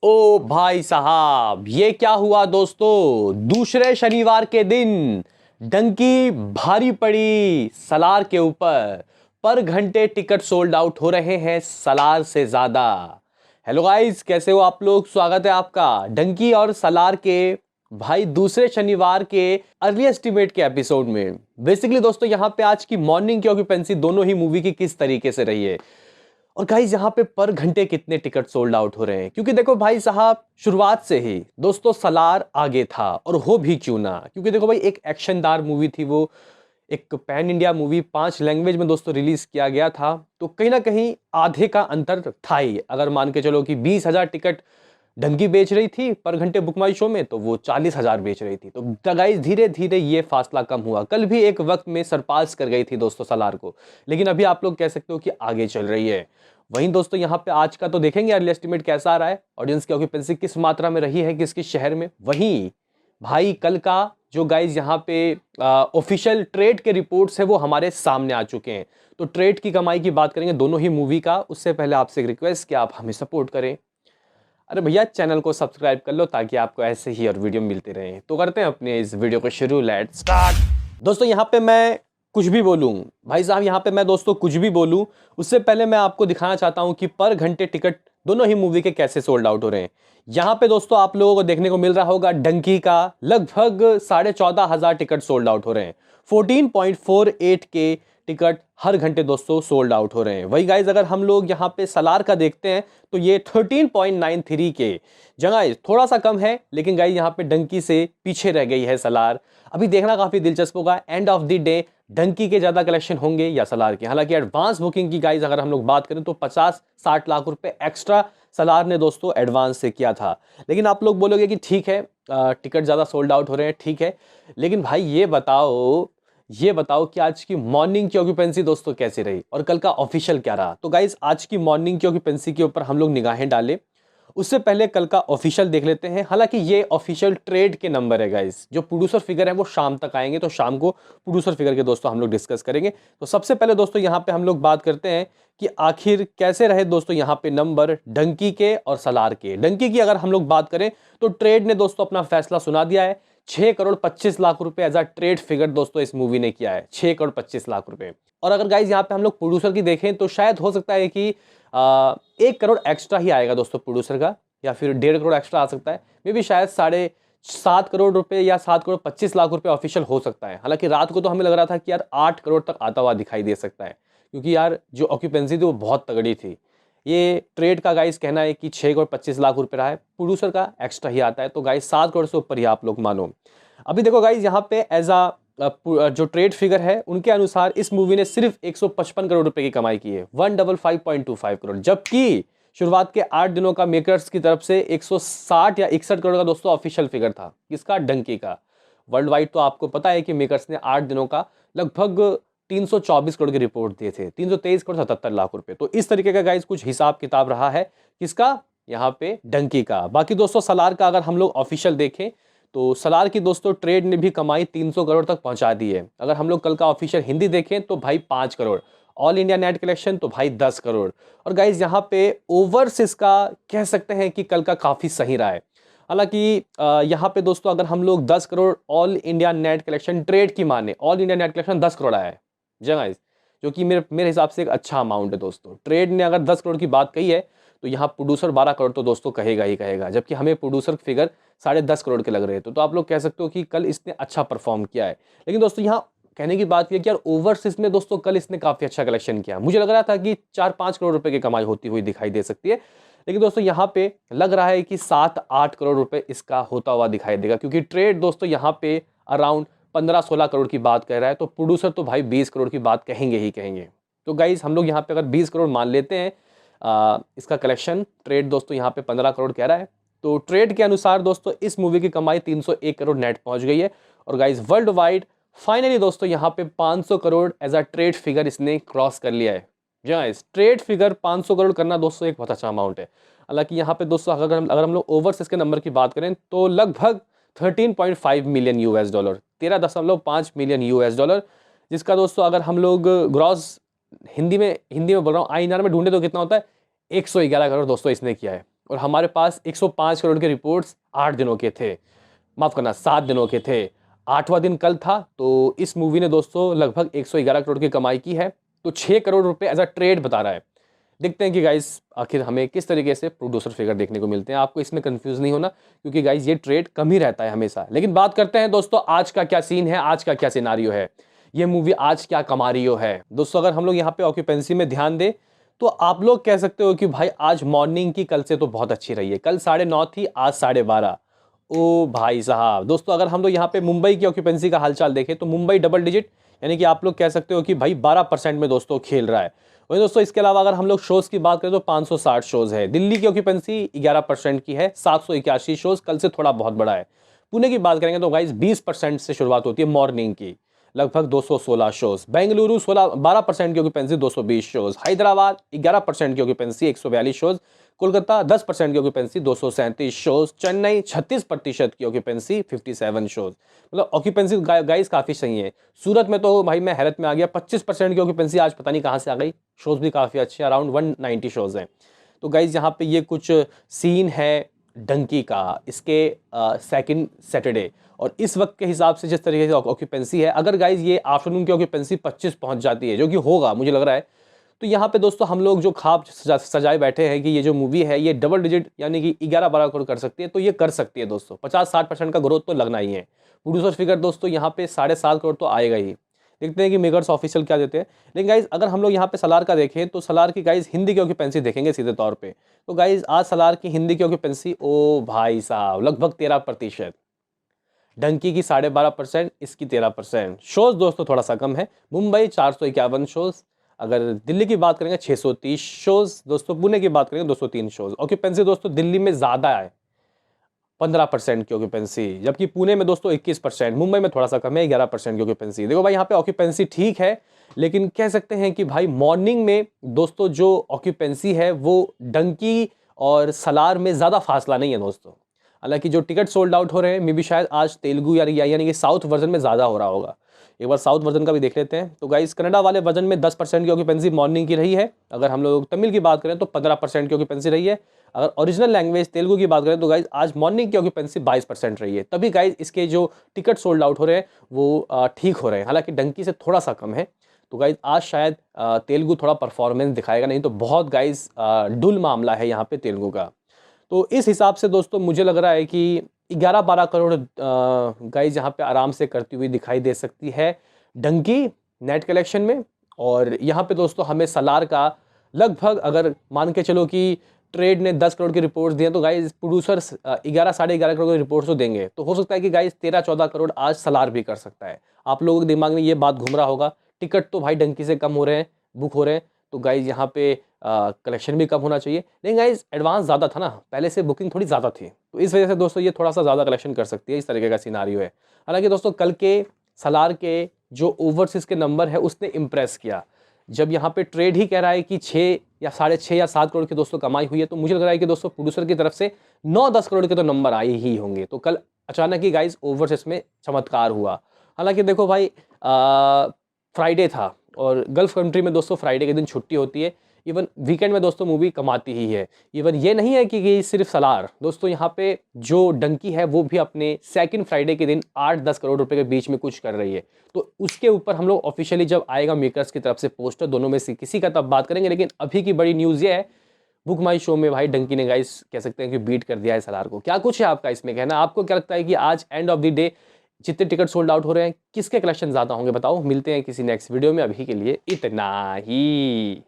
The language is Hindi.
ओ भाई साहब, ये क्या हुआ दोस्तों। दूसरे शनिवार के दिन डंकी भारी पड़ी सलार के ऊपर। पर घंटे टिकट सोल्ड आउट हो रहे हैं सलार से ज्यादा। हेलो गाइस, कैसे हो आप लोग। स्वागत है आपका डंकी और सलार के भाई दूसरे शनिवार के अर्ली एस्टिमेट के एपिसोड में। बेसिकली दोस्तों, यहां पे आज की मॉर्निंग की ऑक्यूपेंसी दोनों ही मूवी की किस तरीके से रही है और गाइस यहाँ पे पर घंटे कितने टिकट सोल्ड आउट हो रहे हैं। क्योंकि देखो भाई साहब, शुरुआत से ही दोस्तों सलार आगे था और हो भी क्यों ना। क्योंकि देखो भाई, एक एक्शनदार मूवी थी वो, एक पैन इंडिया मूवी 5 लैंग्वेज में दोस्तों रिलीज किया गया था। तो कहीं ना कहीं आधे का अंतर था ही। अगर मान के चलो कि 20,000 टिकट डंकी बेच रही थी पर घंटे बुक माई शो में, तो वो 40,000 बेच रही थी। तो गाइस धीरे धीरे ये फासला कम हुआ। कल भी एक वक्त में सरपास कर गई थी दोस्तों सलार को, लेकिन अभी आप लोग कह सकते हो कि आगे चल रही है। वहीं दोस्तों यहाँ पे आज का तो देखेंगे अर्ली एस्टिमेट कैसा आ रहा है, ऑडियंस की ऑक्यूपेंसी किस मात्रा में रही है किस किस शहर में। वहीं भाई कल का जो गाइज यहाँ पे ऑफिशियल ट्रेड के रिपोर्ट्स है वो हमारे सामने आ चुके हैं। तो ट्रेड की कमाई की बात करेंगे दोनों ही मूवी का। उससे पहले आपसे एक रिक्वेस्ट कि आप हमें सपोर्ट करें। अरे भैया, चैनल को सब्सक्राइब कर लो ताकि आपको ऐसे ही और वीडियो मिलते रहे। तो करते हैं अपने इस वीडियो को शुरू। Let's start. दोस्तों यहाँ पे मैं कुछ भी बोलूं, भाई साहब यहाँ पे मैं दोस्तों कुछ भी बोलूं, उससे पहले मैं आपको दिखाना चाहता हूं कि पर घंटे टिकट दोनों ही मूवी के कैसे सोल्ड आउट हो रहे हैं। यहाँ पे दोस्तों आप लोगों को देखने को मिल रहा होगा डंकी का लगभग 14,500 टिकट सोल्ड आउट हो रहे हैं। 14.48 के टिकट हर घंटे दोस्तों सोल्ड आउट हो रहे हैं। वही गाइज अगर हम लोग यहाँ पे सलार का देखते हैं तो ये 13.93 के जगह थोड़ा सा कम है, लेकिन गाइज यहाँ पे डंकी से पीछे रह गई है सलार। अभी देखना काफी दिलचस्प होगा end of the day Dunki के ज्यादा कलेक्शन होंगे या सलार के। हालांकि एडवांस बुकिंग की गाइज अगर हम लोग बात करें तो 50-60 लाख रुपए एक्स्ट्रा सलार ने दोस्तों एडवांस से किया था। लेकिन आप लोग बोलोगे कि ठीक है, टिकट ज्यादा सोल्ड आउट हो रहे हैं, ठीक है, लेकिन भाई ये बताओ कि आज की मॉर्निंग की ऑक्यूपेंसी दोस्तों कैसी रही और कल का ऑफिशियल क्या रहा। तो गाइज आज की मॉर्निंग की ऑक्यूपेंसी के ऊपर हम लोग निगाहें डालें उससे पहले कल का ऑफिशियल देख लेते हैं। हालांकि ये ऑफिशियल ट्रेड के नंबर है गाइस, जो प्रोड्यूसर फिगर है वो शाम तक आएंगे, तो शाम को प्रोड्यूसर फिगर के दोस्तों हम लोग डिस्कस करेंगे। तो सबसे पहले दोस्तों यहाँ पे हम लोग बात करते हैं कि आखिर कैसे रहे दोस्तों यहाँ पे नंबर डंकी के और सलार के। डंकी की अगर हम लोग बात करें तो ट्रेड ने दोस्तों अपना फैसला सुना दिया है। 6 करोड़ 25 लाख रुपए एज अ ट्रेड फिगर दोस्तों इस मूवी ने किया है। 6 करोड़ 25 लाख रुपए। और अगर गाइज यहाँ पे हम लोग प्रोड्यूसर की देखें तो शायद हो सकता है कि 1 करोड़ एक्स्ट्रा ही आएगा दोस्तों प्रोड्यूसर का, या फिर 1.5 करोड़ एक्स्ट्रा आ सकता है। मे बी शायद 7.5 करोड़ रुपए या 7 करोड़ 25 लाख रुपए ऑफिशियल हो सकता है। हालांकि रात को तो हमें लग रहा था कि यार 8 करोड़ तक आता हुआ दिखाई दे सकता है, क्योंकि यार जो ऑक्यूपेंसी थी वो बहुत तगड़ी थी। ये ट्रेड का गाइस कहना है कि 6 करोड़ 25 लाख रुपए रहा है, प्रोड्यूसर का एक्स्ट्रा ही आता है। तो गाइस 7 करोड़ से ऊपर ही आप लोग मानो। अभी देखो गाइस यहाँ पे एज अ जो ट्रेड फिगर है उनके अनुसार इस मूवी ने सिर्फ 155 करोड़ रुपए की कमाई की है, 155.25 करोड़। जबकि शुरुआत के 8 दिनों का मेकर्स की तरफ से 160 या 61 करोड़ का दोस्तों ऑफिशियल फिगर था। किसका? डंकी का। वर्ल्ड वाइड तो आपको पता है कि मेकर्स ने 8 दिनों का लगभग 324 करोड़ की रिपोर्ट दिए थे, 323 करोड़ 77 लाख रुपए। तो इस तरीके का गाइस कुछ हिसाब किताब रहा है। किसका? यहाँ पे डंकी का। बाकी दोस्तों सलार का अगर हम लोग ऑफिशियल देखें तो सलार की दोस्तों ट्रेड ने भी कमाई 300 करोड़ तक पहुंचा दी है। अगर हम लोग कल का ऑफिशियल हिंदी देखें तो भाई 5 crore, all India net collection तो भाई 10 करोड़। और गाइज यहाँ पे ओवरसीज का कह सकते हैं कि कल का काफी सही रहा है। हालांकि यहाँ पे दोस्तों अगर हम लोग 10 crore all India net collection trade की माने, all India net collection 10 crore आया है जी गाइज, जो कि मेरे हिसाब से एक अच्छा अमाउंट है दोस्तों। ट्रेड ने अगर 10 करोड़ की बात कही है तो यहाँ प्रोड्यूसर 12 करोड़ तो दोस्तों कहेगा ही कहेगा, जबकि हमें प्रोड्यूसर फिगर 10.5 करोड़ के लग रहे थे। तो आप लोग कह सकते हो कि कल इसने अच्छा परफॉर्म किया है। लेकिन दोस्तों यहाँ कहने की बात यह कि यार ओवरसीज में दोस्तों कल इसने काफी अच्छा कलेक्शन किया। मुझे लग रहा था कि 4-5 करोड़ रुपए की कमाई होती हुई दिखाई दे सकती है, लेकिन दोस्तों यहाँ पे लग रहा है कि 7-8 करोड़ रुपए इसका होता हुआ दिखाई देगा, क्योंकि ट्रेड दोस्तों यहाँ पे अराउंड 15-16 करोड़ की बात कह रहा है। तो प्रोड्यूसर तो भाई 20 करोड़ की बात कहेंगे ही कहेंगे। तो गाइज हम लोग यहाँ पे अगर 20 करोड़ मान लेते हैं इसका कलेक्शन, ट्रेड दोस्तों यहाँ पे 15 करोड़ कह रहा है, तो ट्रेड के अनुसार दोस्तों इस मूवी की कमाई 301 करोड़ नेट पहुंच गई है। और गाइज वर्ल्ड वाइड फाइनली दोस्तों यहाँ पे 500 crore as a trade figure इसने क्रॉस कर लिया है। जी हाँ, ट्रेड फिगर 500 करोड़ करना दोस्तों एक बहुत अच्छा अमाउंट है। हालांकि यहाँ पे दोस्तों अगर हम लोग ओवरसीज के नंबर की बात करें तो लगभग 13.5 million US dollar, 13.5 million US dollar, जिसका दोस्तों अगर हम लोग ग्रॉस हिंदी में बोल रहा हूँ, आईएनआर में ढूंढे तो कितना होता है, 111 करोड़ दोस्तों इसने किया है। और हमारे पास 105 करोड़ के रिपोर्ट्स 8 दिनों के थे, माफ़ करना 7 दिनों के थे। 8वां दिन कल था, तो इस मूवी ने दोस्तों लगभग 111 करोड़ की कमाई की है। तो 6 करोड़ रुपए एज अ ट्रेड बता रहा है। देखते हैं कि गाइस आखिर हमें किस तरीके से प्रोड्यूसर फिगर देखने को मिलते हैं। आपको इसमें कंफ्यूज नहीं होना, क्योंकि गाइस ये ट्रेड कम ही रहता है हमेशा। लेकिन बात करते हैं दोस्तों आज का क्या सीन है, आज का क्या सिनारियो है, ये मूवी आज क्या कमा रही है। दोस्तों अगर हम लोग यहाँ पे ऑक्यूपेंसी में ध्यान दें तो आप लोग कह सकते हो कि भाई आज मॉर्निंग की कल से तो बहुत अच्छी रही है। कल 9:30 थी, आज 12:30। ओ भाई साहब, दोस्तों अगर हम लोग यहाँ पे मुंबई की ऑक्यूपेंसी का हालचाल देखें तो मुंबई डबल डिजिट, यानी कि आप लोग कह सकते हो कि भाई 12% में दोस्तों खेल रहा है। वही दोस्तों इसके अलावा अगर हम लोग शोज की बात करें तो 560 शोज है। दिल्ली की ऑक्यूपेंसी 11% की है, 781 शोज, कल से थोड़ा बहुत बड़ा है। पुणे की बात करेंगे तो गाइस 20% से शुरुआत होती है मॉर्निंग की, लगभग 216 शोज। बेंगलुरु 12% की ऑक्यूपेंसी 220 शोज। हैदराबाद 11% की ऑक्यूपेंसी 142 शोज। कोलकाता 10% की ऑक्यूपेंसी 237 शोज। चेन्नई 36% की ऑक्यूपेंसी 57 शोज। मतलब ऑक्यूपेंसी गाइस काफी सही है। सूरत में तो भाई मैं हैरत में आ गया, 25% की ऑक्यूपेंसी आज पता नहीं कहाँ से आ गई। शोज भी काफी अच्छे, अराउंड 190 शोज हैं। तो गाइस यहाँ पे ये कुछ सीन है डंकी का, इसके सेकंड सैटरडे और इस वक्त के हिसाब से जिस तरीके से ऑक्यूपेंसी है, अगर गाइज ये आफ्टरनून की ऑक्यूपेंसी 25 पहुंच जाती है, जो कि होगा मुझे लग रहा है, तो यहाँ पे दोस्तों हम लोग जो ख्वाब सजाए बैठे हैं कि ये जो मूवी है ये डबल डिजिट यानी कि 11-12 करोड़ कर सकती है, तो ये कर सकती है दोस्तों। 50-60% का ग्रोथ तो लगना ही है। प्रोड्यूसर फिगर दोस्तों यहाँ पे 7.5 करोड़ तो आएगा ही। देखते हैं कि मेकर्स ऑफिशियल क्या देते हैं। लेकिन गाइज अगर हम लोग यहाँ पे सलार का देखें तो सलार की गाइज हिंदी की ऑक्यूपेंसी देखेंगे सीधे तौर पे, तो गाइज आज सलार की हिंदी की ऑक्यूपेंसी ओ भाई साहब लगभग 13%। डंकी की 12.5%, इसकी 13%। शोज दोस्तों थोड़ा सा कम है। मुंबई 451 शोज, अगर दिल्ली की बात करेंगे 630 शोज दोस्तों, पुणे की बात करेंगे 203 शोज। ऑक्यूपेंसी दोस्तों दिल्ली में ज्यादा है, 15% की ऑक्यूपेंसी, जबकि पुणे में दोस्तों 21%, मुंबई में थोड़ा सा कम है 11% की ऑक्यूपेंसी। देखो भाई यहाँ पे ऑक्यूपेंसी ठीक है, लेकिन कह सकते हैं कि भाई मॉर्निंग में दोस्तों जो ऑक्यूपेंसी है वो डंकी और सलार में ज्यादा फासला नहीं है दोस्तों। हालांकि जो टिकट सोल्ड आउट हो रहे हैं मे बी शायद आज तेलुगु यानी कि साउथ वर्जन में ज्यादा हो रहा होगा। एक बार साउथ वर्जन का भी देख लेते हैं। तो गाइस कनाडा वाले वर्जन में 10% की ऑक्यूपेंसी मॉर्निंग की रही है। अगर हम लोग तमिल की बात करें तो 15% की ऑक्यूपेंसी रही है। अगर ओरिजिनल लैंग्वेज तेलुगु की बात करें तो गाइज आज मॉर्निंग की ऑक्यूपेंसी 22% रही है। तभी गाइज इसके जो टिकट सोल्ड आउट हो रहे हैं वो ठीक हो रहे हैं, हालांकि डंकी से थोड़ा सा कम है। तो गाइज आज शायद तेलुगु थोड़ा परफॉर्मेंस दिखाएगा, नहीं तो बहुत गाइज डुल मामला है यहाँ पे तेलुगु का। तो इस हिसाब से दोस्तों मुझे लग रहा है कि 11-12 करोड़ गाइज यहाँ पे आराम से करती हुई दिखाई दे सकती है डंकी नेट कलेक्शन में। और यहाँ पे दोस्तों हमें सलार का लगभग, अगर मान के चलो कि ट्रेड ने 10 करोड़ की रिपोर्ट्स दिए तो गाइज प्रोड्यूसर्स 11-11.5 करोड़ की रिपोर्ट्स तो देंगे, तो हो सकता है कि गाइज 13-14 करोड़ आज सलार भी कर सकता है। आप लोगों के दिमाग में ये बात घूम रहा होगा, टिकट तो भाई डंकी से कम हो रहे हैं, बुक हो रहे हैं, तो गाइज यहाँ पे कलेक्शन भी कम होना चाहिए। लेकिन गाइज एडवांस ज़्यादा था ना, पहले से बुकिंग थोड़ी ज़्यादा थी, तो इस वजह से दोस्तों ये थोड़ा सा ज़्यादा कलेक्शन कर सकती है। इस तरीके का सिनारियो है। हालांकि दोस्तों कल के सलार के जो ओवरसीज के नंबर है उसने इम्प्रेस किया। जब यहाँ पे ट्रेड ही कह रहा है कि 6 या 6.5 या 7 करोड़ की दोस्तों कमाई हुई है, तो मुझे लग रहा है कि दोस्तों प्रोड्यूसर की तरफ से 9-10 करोड़ के तो नंबर आए ही होंगे। तो कल अचानक ही गाइज ओवरसीज में चमत्कार हुआ। हालांकि देखो भाई फ्राइडे था और गल्फ कंट्री में दोस्तों फ्राइडे के दिन छुट्टी होती है। इवन वीकेंड में दोस्तों मूवी कमाती ही है। इवन ये नहीं है कि सिर्फ सलार, दोस्तों यहाँ पे जो डंकी है वो भी अपने सेकंड फ्राइडे के दिन 8-10 करोड़ रुपए के बीच में कुछ कर रही है। तो उसके ऊपर हम लोग ऑफिशियली जब आएगा मेकर्स की तरफ से पोस्टर, दोनों में से किसी का तब बात करेंगे। लेकिन अभी की बड़ी न्यूज़ ये है, बुक माई शो में भाई डंकी ने गाइस कह सकते हैं कि बीट कर दिया है सलार को। क्या कुछ है आपका इसमें कहना? आपको क्या लगता है कि आज एंड ऑफ द डे जितने टिकट सोल्ड आउट हो रहे हैं किसके कलेक्शन ज़्यादा होंगे बताओ। मिलते हैं किसी नेक्स्ट वीडियो में, अभी के लिए इतना ही।